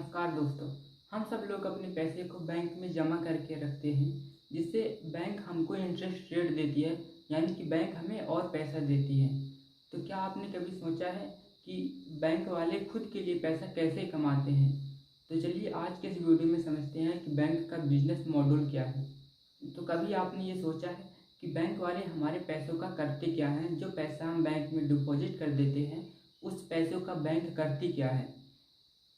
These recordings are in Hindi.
नमस्कार दोस्तों। हम सब लोग अपने पैसे को बैंक में जमा करके रखते हैं, जिससे बैंक हमको इंटरेस्ट रेट देती है, यानी कि बैंक हमें और पैसा देती है। तो क्या आपने कभी सोचा है कि बैंक वाले खुद के लिए पैसा कैसे कमाते हैं? तो चलिए आज के इस वीडियो में समझते हैं कि बैंक का बिजनेस मॉडल क्या है। तो कभी आपने ये सोचा है कि बैंक वाले हमारे पैसों का करते क्या हैं? जो पैसा हम बैंक में डिपॉजिट कर देते हैं, उस पैसों का बैंक करती क्या है?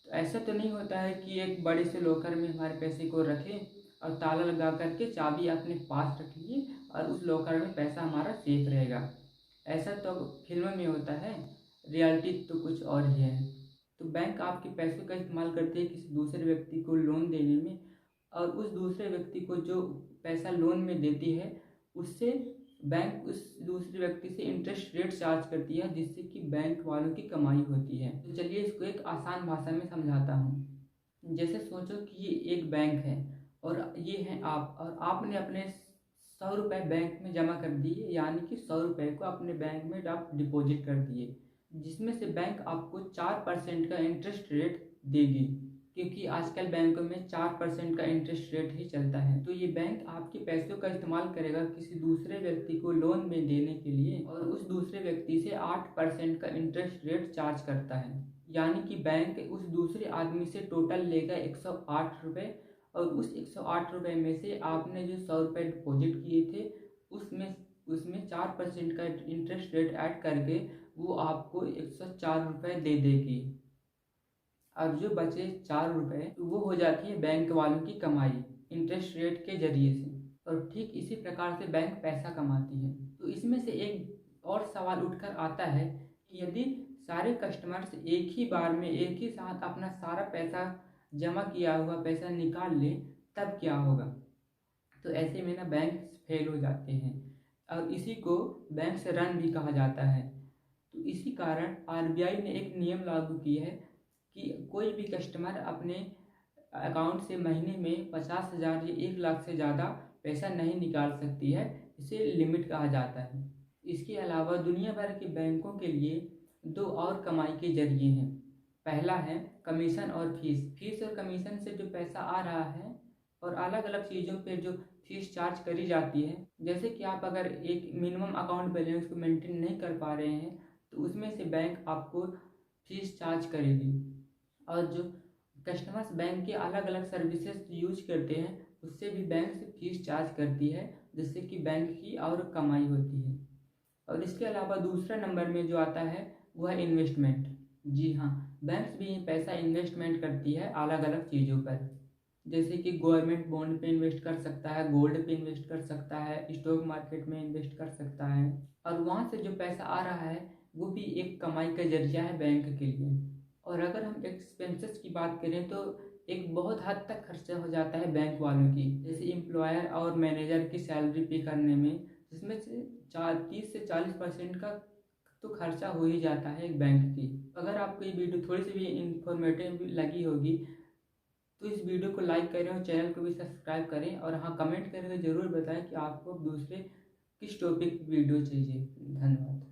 तो ऐसा तो नहीं होता है कि एक बड़े से लॉकर में हमारे पैसे को रखें और ताला लगा करके चाबी अपने पास रख लीजिए और उस लॉकर में पैसा हमारा सेफ रहेगा। ऐसा तो फिल्मों में होता है, रियलिटी तो कुछ और ही है। तो बैंक आपके पैसों का इस्तेमाल करते हैं किसी दूसरे व्यक्ति को लोन देने में, और उस दूसरे व्यक्ति को जो पैसा लोन में देती है, उससे बैंक उस दूसरे व्यक्ति से इंटरेस्ट रेट चार्ज करती है, जिससे कि बैंक वालों की कमाई होती है। तो चलिए इसको एक आसान भाषा में समझाता हूँ। जैसे सोचो कि ये एक बैंक है और ये हैं आप, और आपने अपने 100 रुपये बैंक में जमा कर दिए, यानी कि 100 रुपये को अपने बैंक में आप डिपॉजिट कर दिए, जिसमें से बैंक आपको 4% का इंटरेस्ट रेट देगी, क्योंकि आजकल बैंकों में 4% का इंटरेस्ट रेट ही चलता है। तो ये बैंक आपके पैसों का इस्तेमाल करेगा किसी दूसरे व्यक्ति को लोन में देने के लिए, और उस दूसरे व्यक्ति से 8% का इंटरेस्ट रेट चार्ज करता है। यानी कि बैंक उस दूसरे आदमी से टोटल लेगा 108 रुपये, और उस 108 रुपये में से आपने जो 100 रुपये डिपॉजिट किए थे, उसमें उसमें 4% का इंटरेस्ट रेट ऐड करके वो आपको 104 रुपये दे देगी। अब जो बचे 4 रुपये वो हो जाती है बैंक वालों की कमाई इंटरेस्ट रेट के जरिए से। और ठीक इसी प्रकार से बैंक पैसा कमाती है। तो इसमें से एक और सवाल उठकर आता है कि यदि सारे कस्टमर्स एक ही बार में एक ही साथ अपना सारा पैसा जमा किया हुआ पैसा निकाल लें, तब क्या होगा? तो ऐसे में ना बैंक फेल हो जाते हैं, और इसी को बैंक से रन भी कहा जाता है। तो इसी कारण आरबीआई ने एक नियम लागू की है कि कोई भी कस्टमर अपने अकाउंट से महीने में 50,000 या 1 लाख से ज़्यादा पैसा नहीं निकाल सकती है। इसे लिमिट कहा जाता है। इसके अलावा दुनिया भर के बैंकों के लिए 2 और कमाई के जरिए हैं। पहला है कमीशन और फीस। फीस और कमीशन से जो पैसा आ रहा है, और अलग अलग चीज़ों पे जो फीस चार्ज करी जाती है, जैसे कि आप अगर एक मिनिमम अकाउंट बैलेंस को मेंटेन नहीं कर पा रहे हैं, तो उसमें से बैंक आपको फीस चार्ज करेगी। और जो कस्टमर्स बैंक के अलग अलग सर्विसेज यूज करते हैं, उससे भी बैंक से फीस चार्ज करती है, जिससे कि बैंक की और कमाई होती है। और इसके अलावा दूसरा नंबर में जो आता है वो है इन्वेस्टमेंट। जी हाँ, बैंक्स भी पैसा इन्वेस्टमेंट करती है अलग अलग चीज़ों पर, जैसे कि गवर्नमेंट बॉन्ड पे इन्वेस्ट कर सकता है, गोल्ड पे इन्वेस्ट कर सकता है, स्टॉक मार्केट में इन्वेस्ट कर सकता है। और वहाँ से जो पैसा आ रहा है वो भी एक कमाई का जरिया है बैंक के लिए। और अगर हम एक्सपेंसेस की बात करें तो एक बहुत हद तक खर्चा हो जाता है बैंक वालों की, जैसे एम्प्लॉयर और मैनेजर की सैलरी पे करने में, जिसमें से 30 से 40% का तो खर्चा हो ही जाता है एक बैंक की। अगर आपको ये वीडियो थोड़ी सी भी इंफॉर्मेटिव लगी होगी तो इस वीडियो को लाइक करें और चैनल को भी सब्सक्राइब करें, और हाँ, कमेंट करके ज़रूर बताएं कि आपको दूसरे किस टॉपिक वीडियो चाहिए। धन्यवाद।